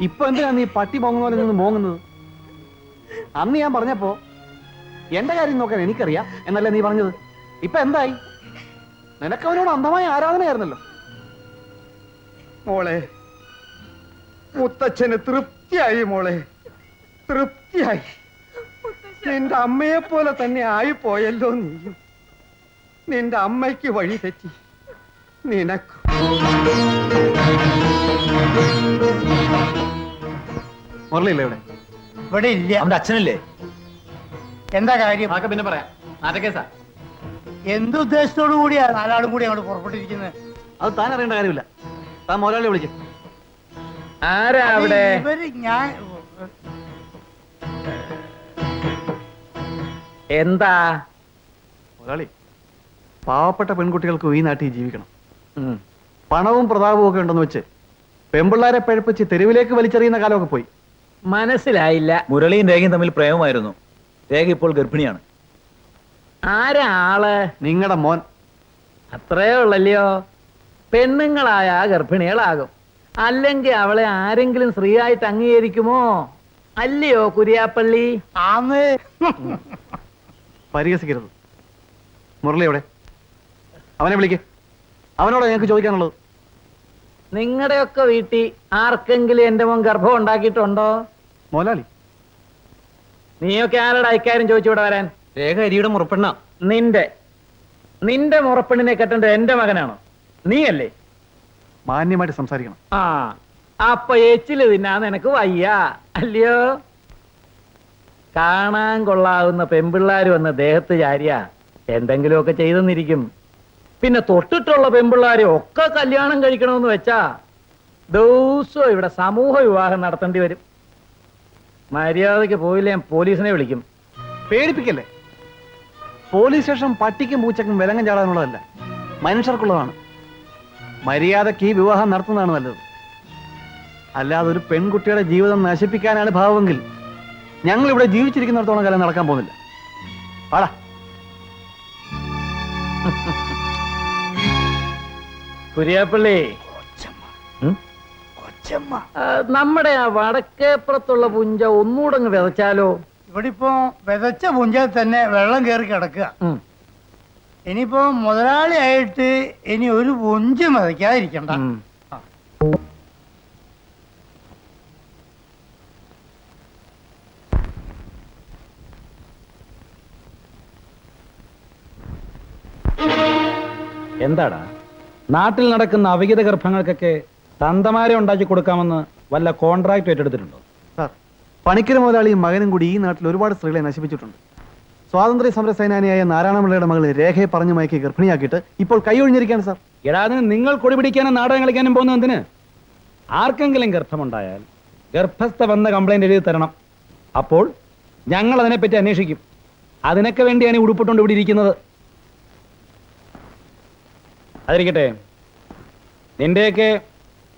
ഇപ്പൊ എന്തിനാ നീ പട്ടി പോങ്ങുന്ന പോലെ നിന്ന് മോങ്ങുന്നത്? അന്ന് ഞാൻ പറഞ്ഞപ്പോ എന്റെ കാര്യം നോക്കാൻ എനിക്കറിയാം എന്നല്ലേ നീ പറഞ്ഞത്. ഇപ്പൊ എന്തായി? നിനക്കവനോട് അന്ധമായ ആരാധനയായിരുന്നല്ലോ. മോളെ, മുത്തച്ഛന് തൃപ്തിയായി മോളെ, തൃപ്തിയായി. നിന്റെ അമ്മയെ പോലെ തന്നെ ആയിപ്പോയല്ലോ നീയും. നിന്റെ അമ്മയ്ക്ക് വഴി തെറ്റി നിനക്ക്. മുരളിയില്ലേ ഇവിടെ? ഇവിടെ ഇല്ല. അവന്റെ അച്ഛനല്ലേ? എന്താ കാര്യം? അതൊക്കെ പിന്നെ പറയാം. നാട്ടക്കേസാ. എന്തുദ്ദേശത്തോടു കൂടിയാ നാലാളും കൂടി അങ്ങോട്ട് പുറപ്പെട്ടിരിക്കുന്നത്? അത് താൻ അറിയേണ്ട കാര്യമില്ല. താൻ മുരളി വിളിക്കും. ആരാ അവിടെ? ഇവര് ഞാൻ എന്താ മുരളി, പാവപ്പെട്ട പെൺകുട്ടികൾക്ക് ഈ നാട്ടിൽ ജീവിക്കണം. പണവും പ്രതാപവും ഒക്കെ ഉണ്ടെന്ന് വെച്ച് പെമ്പിള്ളാരെ പഴപ്പിച്ച് തെരുവിലേക്ക് വലിച്ചെറിയുന്ന കാലമൊക്കെ പോയി. മനസ്സിലായില്ല. മുരളിയും രേഖയും തമ്മിൽ പ്രേമമായിരുന്നു. രേഖ ഇപ്പോൾ ഗർഭിണിയാണ്. ആരാ ആള്? നിങ്ങളുടെ മോൻ. അത്രേ ഉള്ളല്ലയോ? പെണ്ണുങ്ങളായ ഗർഭിണികളാകും. അല്ലെങ്കിൽ അവളെ ആരെങ്കിലും സ്ത്രീയായിട്ട് അംഗീകരിക്കുമോ? അല്ലയോ കുര്യാപ്പള്ളി? ആന്ന്. പരിഹസിക്കരുത്. മുരളി എവിടെ? അവനെ വിളിക്ക്. അവനോട് ഞങ്ങൾക്ക് ചോദിക്കാനുള്ളത്. നിങ്ങളുടെയൊക്കെ വീട്ടിൽ ആർക്കെങ്കിലും എന്റെ മോൻ ഗർഭം ഉണ്ടാക്കിയിട്ടുണ്ടോ? മോലാളി, നീയൊക്കെ ആരുടെ ഇക്കാര്യം ചോദിച്ചുവിടെ വരാൻ? രേഖ അരിയുടെ മുറപ്പെണ്ണ. നിന്റെ മുറപ്പെണ്ണിനെ കെട്ടേണ്ടത് എന്റെ മകനാണോ? നീയല്ലേ? മാന്യമായിട്ട് സംസാരിക്കണം. ആ, അപ്പൊ എച്ചില് തിന്നാൻ നിനക്ക് വയ്യ അല്ലയോ? കാണാൻ കൊള്ളാവുന്ന പെമ്പിള്ളാര് വന്ന് ദേഹത്ത് ചാരിയ എന്തെങ്കിലുമൊക്കെ ചെയ്തെന്നിരിക്കും. പിന്നെ തൊട്ടിട്ടുള്ള പെമ്പിള്ളാരെ ഒക്കെ കല്യാണം കഴിക്കണമെന്ന് വെച്ചാ ദിവസവും ഇവിടെ സമൂഹ വിവാഹം നടത്തേണ്ടി വരും. മര്യാദയ്ക്ക് പോയില്ല ഞാൻ പോലീസിനെ വിളിക്കും. പേടിപ്പിക്കല്ലേ. പോലീസ് സ്റ്റേഷൻ പട്ടിക്കും പൂച്ചക്കും വിലങ്ങം ചാടാനുള്ളതല്ല, മനുഷ്യർക്കുള്ളതാണ്. മര്യാദയ്ക്ക് ഈ വിവാഹം നടത്തുന്നതാണ് നല്ലത്. അല്ലാതെ ഒരു പെൺകുട്ടിയുടെ ജീവിതം നശിപ്പിക്കാനാണ് ഭാവമെങ്കിൽ ഞങ്ങൾ ഇവിടെ ജീവിച്ചിരിക്കുന്നിടത്തോളം കാലം നടക്കാൻ പോകുന്നില്ല. ആടാ. കുര്യാപ്പള്ളി, നമ്മുടെ ആ വടക്കേപ്പുറത്തുള്ള പുഞ്ച ഒന്നുകൂടെ അങ്ങ് വിതച്ചാലോ? ഇവിടെ ഇപ്പൊ വിതച്ച പുഞ്ചയിൽ തന്നെ വെള്ളം കയറി കിടക്കുക. ഇനിയിപ്പോ മുതലാളിയായിട്ട് ഇനി ഒരു പുഞ്ച് വിതയ്ക്കാതിരിക്കണ്ട. എന്താടാ നാട്ടിൽ നടക്കുന്ന അവിഹിത ഗർഭങ്ങൾക്കൊക്കെ തന്തമാരെ ഉണ്ടാക്കി കൊടുക്കാമെന്ന് വല്ല കോൺട്രാക്ട് ഏറ്റെടുത്തിട്ടുണ്ടോ? സാർ, പണിക്കര മുതലാളിയും മകനും കൂടി ഈ നാട്ടിൽ ഒരുപാട് സ്ത്രീകളെ നശിപ്പിച്ചിട്ടുണ്ട്. സ്വാതന്ത്ര്യ സമര സേനാനിയായ നാരായണപിള്ളയുടെ മകൾ രേഖയെ പറഞ്ഞു മയക്കി ഗർഭിണിയാക്കിയിട്ട് ഇപ്പോൾ കൈയൊഴിഞ്ഞിരിക്കുകയാണ് സാർ. എടാ, അതിന് നിങ്ങൾ കൊടി പിടിക്കാനും നാടകം കളിക്കാനും പോകുന്നത് എന്തിന്? ആർക്കെങ്കിലും ഗർഭമുണ്ടായാൽ ഗർഭസ്ഥ വന്ന കംപ്ലൈന്റ് എഴുതി തരണം. അപ്പോൾ ഞങ്ങൾ അതിനെപ്പറ്റി അന്വേഷിക്കും. അതിനൊക്കെ വേണ്ടിയാണ് ഈ ഉടുപ്പിട്ടുകൊണ്ട് ഇവിടെ ഇരിക്കുന്നത്. അതിരിക്കട്ടെ, നിന്റെയൊക്കെ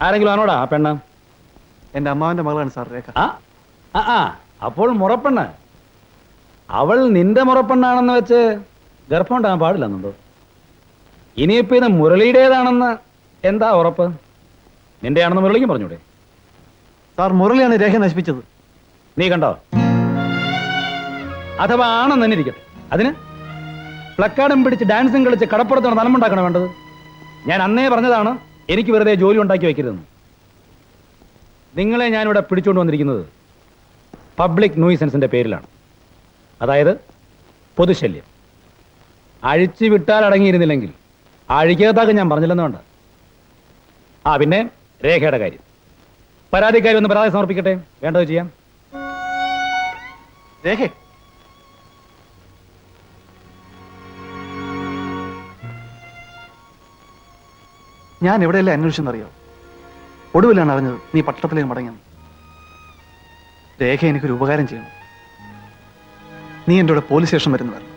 ആരെങ്കിലും ആണോടാ ആ പെണ്ണ്? എന്റെ അമ്മാവന്റെ മകളാണ് സാർ രേഖ. അപ്പോൾ മുറപ്പെണ്ണ്. അവൾ നിന്റെ മുറപ്പെണ്ണാണെന്ന് വെച്ച് ഗർഭം ഉണ്ടാകാൻ പാടില്ലെന്നുണ്ടോ? ഇനിയിപ്പോ ഇത് മുരളിയുടേതാണെന്ന് എന്താ ഉറപ്പ്? നിന്റെ ആണെന്ന് മുരളിക്കും പറഞ്ഞൂടെ? സാർ, മുരളിയാണ് രേഖ നശിപ്പിച്ചത്. നീ കണ്ടോ? അഥവാ ആണെന്ന് തന്നെ ഇരിക്കട്ടെ, അതിന് പ്ലക്കാർഡും പിടിച്ച് ഡാൻസും കളിച്ച് കടപ്പുറത്താണ് നലമുണ്ടാക്കണം വേണ്ടത്. ഞാൻ അന്നേ പറഞ്ഞതാണ് എനിക്ക് വെറുതെ ജോലി ഉണ്ടാക്കി വയ്ക്കരുതെന്ന്. നിങ്ങളെ ഞാനിവിടെ പിടിച്ചുകൊണ്ട് വന്നിരിക്കുന്നത് പബ്ലിക് ന്യൂസൻസിന്റെ പേരിലാണ്. അതായത് പൊതുശല്യം. അഴിച്ചു വിട്ടാൽ അടങ്ങിയിരുന്നില്ലെങ്കിൽ അഴിക്കകത്താക്ക് ഞാൻ പറഞ്ഞില്ലെന്ന് വേണ്ട. പിന്നെ രേഖയുടെ കാര്യം. പരാതിക്കാരി ഒന്ന് പരാതി സമർപ്പിക്കട്ടെ, വേണ്ടത് ചെയ്യാം. രേഖ, ഞാൻ എവിടെയല്ലേ അന്വേഷിച്ചെന്നറിയോ? ഒടുവിലാണ് അറിഞ്ഞത് നീ പട്ടണത്തിലേക്ക് മടങ്ങിയെന്ന്. രേഖ, എനിക്കൊരു ഉപകാരം ചെയ്യണം. നീ എൻ്റെ കൂടെ പോലീസ് സ്റ്റേഷൻ വരുന്നു വരണം.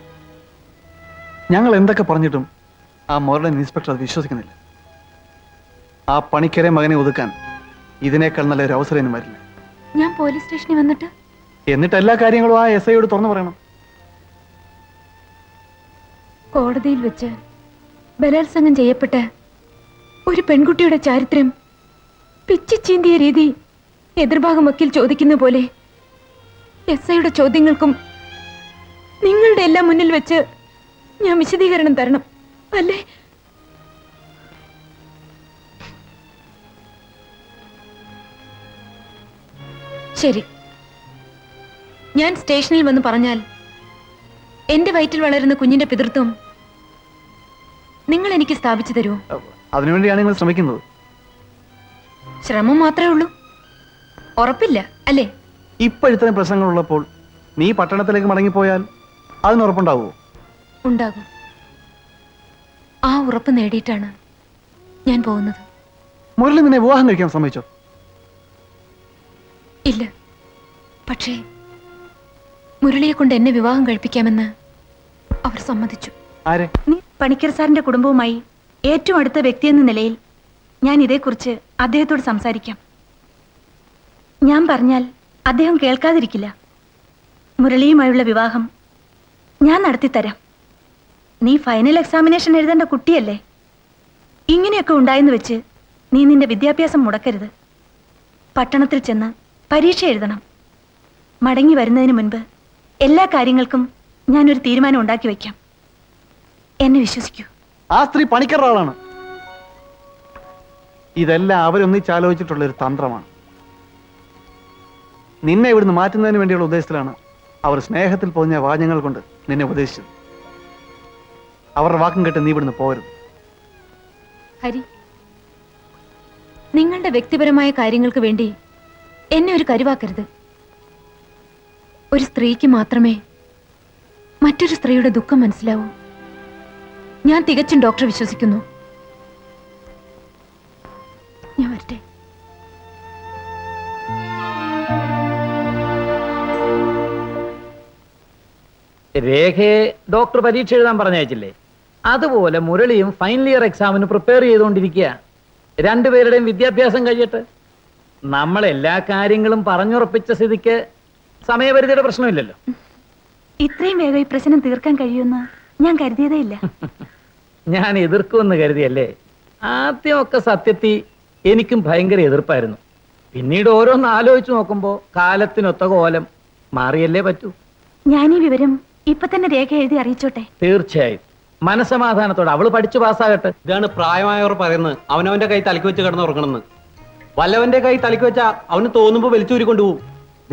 ഞങ്ങൾ എന്തൊക്കെ പറഞ്ഞിട്ടും ആ മോറൽ ഇൻസ്പെക്ടർ അത് വിശ്വസിക്കുന്നില്ല. ആ പണിക്കരെ മകനെ ഒതുക്കാൻ ഇതിനേക്കാൾ നല്ലൊരു അവസരം ഒന്നും വരില്ല. ഞാൻ പോലീസ് സ്റ്റേഷനിൽ എന്നിട്ട് എല്ലാ കാര്യങ്ങളും ആ എസ് ഐയോട് തുറന്നു പറയണം. കോടതിയിൽ വെച്ച് ബലാത്സംഗം ചെയ്യപ്പെട്ട ഒരു പെൺകുട്ടിയുടെ ചാരിത്രം പിച്ചി ചീന്തിയ രീതി എതിർഭാഗം വക്കീൽ ചോദിക്കുന്ന പോലെ SIയുടെ ചോദ്യങ്ങൾക്കും നിങ്ങളുടെ എല്ലാം മുന്നിൽ വെച്ച് ഞാൻ വിശദീകരണം തരണം അല്ലേ? ശരി, ഞാൻ സ്റ്റേഷനിൽ വന്ന് പറഞ്ഞാൽ എന്റെ വയറ്റിൽ വളരുന്ന കുഞ്ഞിന്റെ പിതൃത്വം നിങ്ങൾ എനിക്ക് സ്ഥാപിച്ചു തരുമോ? അതിനുവേണ്ടിയാണ് നിങ്ങൾ ശ്രമിക്കുന്നത്. ശ്രമം മാത്രമേ ഉള്ളൂ, ഉറപ്പില്ല അല്ലേ? ഇപ്പൊ ഇത്തരം പ്രശ്നങ്ങളുള്ളപ്പോൾ നീ പട്ടണത്തിലേക്ക് മടങ്ങിപ്പോയാൽ അതിനുറപ്പുണ്ടാവുമോ? ഉണ്ടാകും. ആ ഉറപ്പ് നേടിയിട്ടാണ് ഞാൻ പോകുന്നത്. മുരളി നിന്നെ വിവാഹം കഴിക്കാൻ സമ്മതിച്ചോ? ഇല്ല, പക്ഷേ മുരളിയെ കൊണ്ട് എന്നെ വിവാഹം കഴിപ്പിക്കാമെന്ന് അവർ സമ്മതിച്ചു. ആരെ? പണിക്കർ സാറിന്റെ കുടുംബവുമായി ഏറ്റവും അടുത്ത വ്യക്തിയെന്ന നിലയിൽ ഞാൻ ഇതേക്കുറിച്ച് അദ്ദേഹത്തോട് സംസാരിക്കാം. ഞാൻ പറഞ്ഞാൽ അദ്ദേഹം കേൾക്കാതിരിക്കില്ല. മുരളിയുമായുള്ള വിവാഹം ഞാൻ നടത്തിത്തരാം. നീ ഫൈനൽ എക്സാമിനേഷൻ എഴുതേണ്ട കുട്ടിയല്ലേ? ഇങ്ങനെയൊക്കെ ഉണ്ടായെന്ന് വെച്ച് നീ നിന്റെ വിദ്യാഭ്യാസം മുടക്കരുത്. പട്ടണത്തിൽ ചെന്ന് പരീക്ഷ എഴുതണം. മടങ്ങി വരുന്നതിന് മുൻപ് എല്ലാ കാര്യങ്ങൾക്കും ഞാനൊരു തീരുമാനം ഉണ്ടാക്കി വയ്ക്കാം. എന്നെ വിശ്വസിക്കൂ. ആ സ്ത്രീ പണിക്കറുടെ ആളാണ്. ഇതെല്ലാം അവരൊന്നിച്ചാലോചിച്ചിട്ടുള്ള ഒരു തന്ത്രമാണ്. നിന്നെ ഇവിടുന്ന് മാറ്റുന്നതിന് വേണ്ടിയുള്ള ഉദ്ദേശത്തിലാണ് അവർ സ്നേഹത്തിൽ പൊതിഞ്ഞ വാചകങ്ങൾ കൊണ്ട് നിന്നെ ഉപദേശിച്ചത്. അവരുടെ വാക്കും കേട്ട് നീ ഇവിടുന്ന് പോകരുത്. ഹരി, നിങ്ങളുടെ വ്യക്തിപരമായ കാര്യങ്ങൾക്ക് വേണ്ടി എന്നെ ഒരു കരുവാക്കരുത്. ഒരു സ്ത്രീക്ക് മാത്രമേ മറ്റൊരു സ്ത്രീയുടെ ദുഃഖം മനസ്സിലാവൂ. ഞാൻ തികച്ചും ഡോക്ടറെ വിശ്വസിക്കുന്നു. ഞാൻ വരട്ടെ. രേഖയെ ഡോക്ടർ പരീക്ഷ എഴുതാൻ പറഞ്ഞയച്ചില്ലേ? അതുപോലെ മുരളിയും ഫൈനൽ ഇയർ എക്സാമിന് പ്രിപ്പയർ ചെയ്തുകൊണ്ടിരിക്കുക. രണ്ടുപേരുടെയും വിദ്യാഭ്യാസം കഴിയട്ടെ. നമ്മൾ എല്ലാ കാര്യങ്ങളും പറഞ്ഞുറപ്പിച്ച സ്ഥിതിക്ക് സമയപരിധിയുടെ പ്രശ്നമില്ലല്ലോ. ഇത്രയും വേഗം ഈ പ്രശ്നം തീർക്കാൻ കഴിയുമെന്ന് ഞാൻ കരുതിയതേ ഇല്ല. ഞാൻ എതിർക്കുമെന്ന് കരുതിയല്ലേ? ആദ്യമൊക്കെ സത്യത്തിൽ എനിക്കും ഭയങ്കര എതിർപ്പായിരുന്നു. പിന്നീട് ഓരോന്ന് ആലോചിച്ച് നോക്കുമ്പോൾ കാലത്തിനൊത്ത കോലം മാറിയല്ലേ പറ്റൂ. ഞാൻ ഈ വിവരം ഇപ്പൊ തന്നെ രേഖ എഴുതി അറിയിച്ചോട്ടെ? തീർച്ചയായും. മനസമാധാനത്തോടെ അവള് പഠിച്ചു പാസ്സാകട്ടെ. ഇതാണ് പ്രായമായവർ പറയുന്നത്, അവനവന്റെ കൈ തലക്ക് വെച്ച് കിടന്നുറങ്ങണമെന്ന്. വല്ലവന്റെ കൈ തലക്ക് വെച്ചാ അവന് തോന്നുമ്പോ വലിച്ചൂരി കൊണ്ടുപോകും.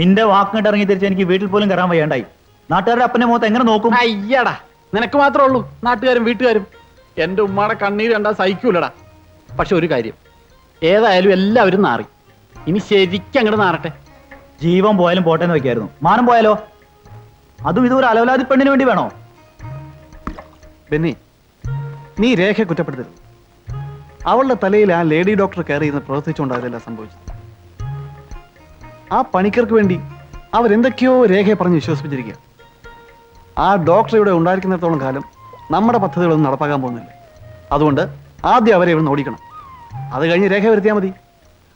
നിന്റെ വാക്കിട്ട് ഇറങ്ങി തിരിച്ച് എനിക്ക് വീട്ടിൽ പോലും കയറാൻ വയ്യാണ്ടായി. നാട്ടുകാരുടെ അപ്പനെ മുഖത്ത് എങ്ങനെ നോക്കും? അയ്യടാ, നിനക്ക് മാത്രമേ ഉള്ളൂ നാട്ടുകാരും വീട്ടുകാരും. എന്റെ ഉമ്മാടെ കണ്ണീര് കണ്ടാ സഹിക്കൂലടാ. പക്ഷെ ഒരു കാര്യം, ഏതായാലും എല്ലാവരും നാറി. ഇനി ശരിക്കും അങ്ങോട്ട് നാറട്ടെ. ജീവൻ പോയാലും പോട്ടെന്ന് വെക്കായിരുന്നു. മാനം പോയാലോ? അതും ഇതൊരു അലവലാതി പെണ്ണിന് വേണ്ടി വേണോ? ബെന്നി, നീ രേഖയെ കുറ്റപ്പെടുത്തരുത്. അവളുടെ തലയിൽ ആ ലേഡി ഡോക്ടർ കയറി ഇരുന്ന് പ്രവർത്തിച്ചുകൊണ്ടായതെല്ലാം സംഭവിച്ചത്. ആ പണിക്കർക്ക് വേണ്ടി അവരെന്തൊക്കെയോ രേഖയെ പറഞ്ഞ് വിശ്വസിപ്പിച്ചിരിക്കുക. ആ ഡോക്ടർ ഇവിടെ ഉണ്ടായിരിക്കുന്നിടത്തോളം കാലം നമ്മുടെ പദ്ധതികളൊന്നും നടപ്പാക്കാൻ പോകുന്നില്ല. അതുകൊണ്ട് ആദ്യം അവരെ ഇവിടെ ഓടിക്കണം. അത് കഴിഞ്ഞ് രേഖ വരുത്തിയാൽ മതി.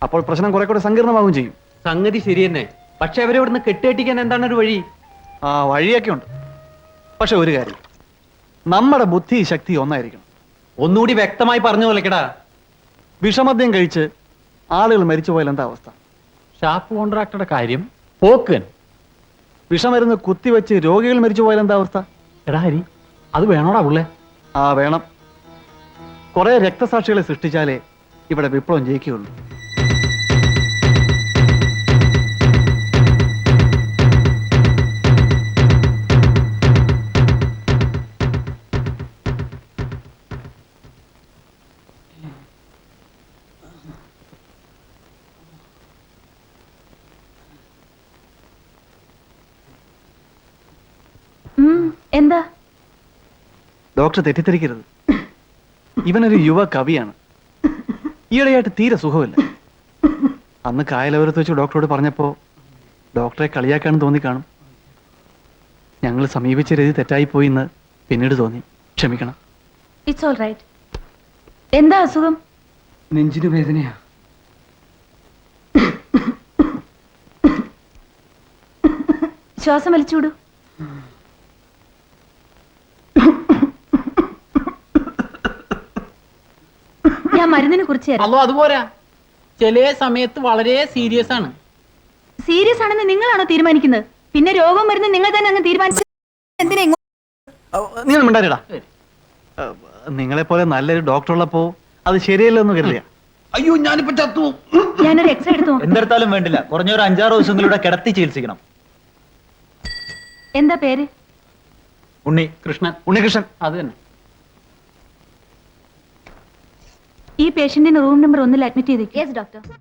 അപ്പോൾ പ്രശ്നം കുറെ കൂടെ സങ്കീർണമാകും ചെയ്യും. സംഗതി ശരി തന്നെ, പക്ഷെ അവരെ ഇവിടുന്ന് കെട്ടിയട്ടിക്കാൻ എന്താണ് ഒരു വഴി? ആ വഴിയൊക്കെ ഉണ്ട്. പക്ഷെ ഒരു കാര്യം, നമ്മുടെ ബുദ്ധി ശക്തി ഒന്നായിരിക്കണം. ഒന്നുകൂടി വ്യക്തമായി പറഞ്ഞു തൊലക്കടാ. വിഷമദ്യം കഴിച്ച് ആളുകൾ മരിച്ചു പോയാൽ എന്താ അവസ്ഥ? ഷാപ്പ് കോൺട്രാക്ടറുടെ കാര്യം പോക്കൻ. വിഷമരുന്ന് കുത്തിവെച്ച് രോഗികൾ മരിച്ചു പോയാൽ എന്താ അവസ്ഥ? എടാ ഹരി, അത് വേണോടാ പുള്ളേ? ആ വേണം. കുറെ രക്തസാക്ഷികളെ സൃഷ്ടിച്ചാലേ ഇവിടെ വിപ്ലവം ജയിക്കുകയുള്ളൂ. എന്താ? ഡോക്ടർ തെറ്റിദ്ധരിക്കരുത്. ഇവനൊരു യുവ കവിയാണ്. ഈയിടെയായിട്ട് തീരെ സുഖമില്ല. അന്ന് കായലവരത്ത് വെച്ച് ഡോക്ടറോട് പറഞ്ഞപ്പോ ഡോക്ടറെ കളിയാക്കാണെന്ന് തോന്നിക്കാണും. ഞങ്ങൾ സമീപിച്ച രീതി തെറ്റായിപ്പോയി എന്ന് പിന്നീട് തോന്നി. ക്ഷമിക്കണം. It's all right. എന്താ അസുഖം? നെഞ്ചിന് വേദനയാ. ശ്വാസം വലിച്ചുവിടൂ. ഞാൻ മരുന്നിനെ കുറിച്ച് തരാം. അതോ അതുപോരാ, ചില സമയത്ത് വളരെ സീരിയസ് ആണ്. സീരിയസ് ആണെന്ന് നിങ്ങളാണോ തീരുമാനിക്കുന്നത്? പിന്നെ രോഗം വരുന്ന നിങ്ങൾ തന്നെ അങ്ങ് തീരുമാനിച്ചു. എന്തിനാ നീ ഒന്നും മിണ്ടാരിടാ. നിങ്ങളെ പോലെ നല്ലൊരു ഡോക്ടർ ഉള്ളപ്പോ അത് ശരിയല്ലെന്ന് കരുതിയ. അയ്യോ ഞാനിപ്പോ ചത്തു. ഞാനൊരു എക്സ്റേ എടുത്തു നോക്കാം. എന്തെടുത്താലും വേണ്ടില്ല, കുറഞ്ഞ ഒരു 5-6 ദിവസങ്ങളിലൂടെ കിടത്തി ചികിത്സിക്കണം. എന്താ പേര്? ഉണ്ണി. കൃഷ്ണൻ. ഉണ്ണികൃഷ്ണൻ. അത് തന്നെ. ഈ പേഷ്യന്റിന് റൂം നമ്പർ 1 അഡ്മിറ്റ് ചെയ്തേക്കും. ഡോക്ടർ.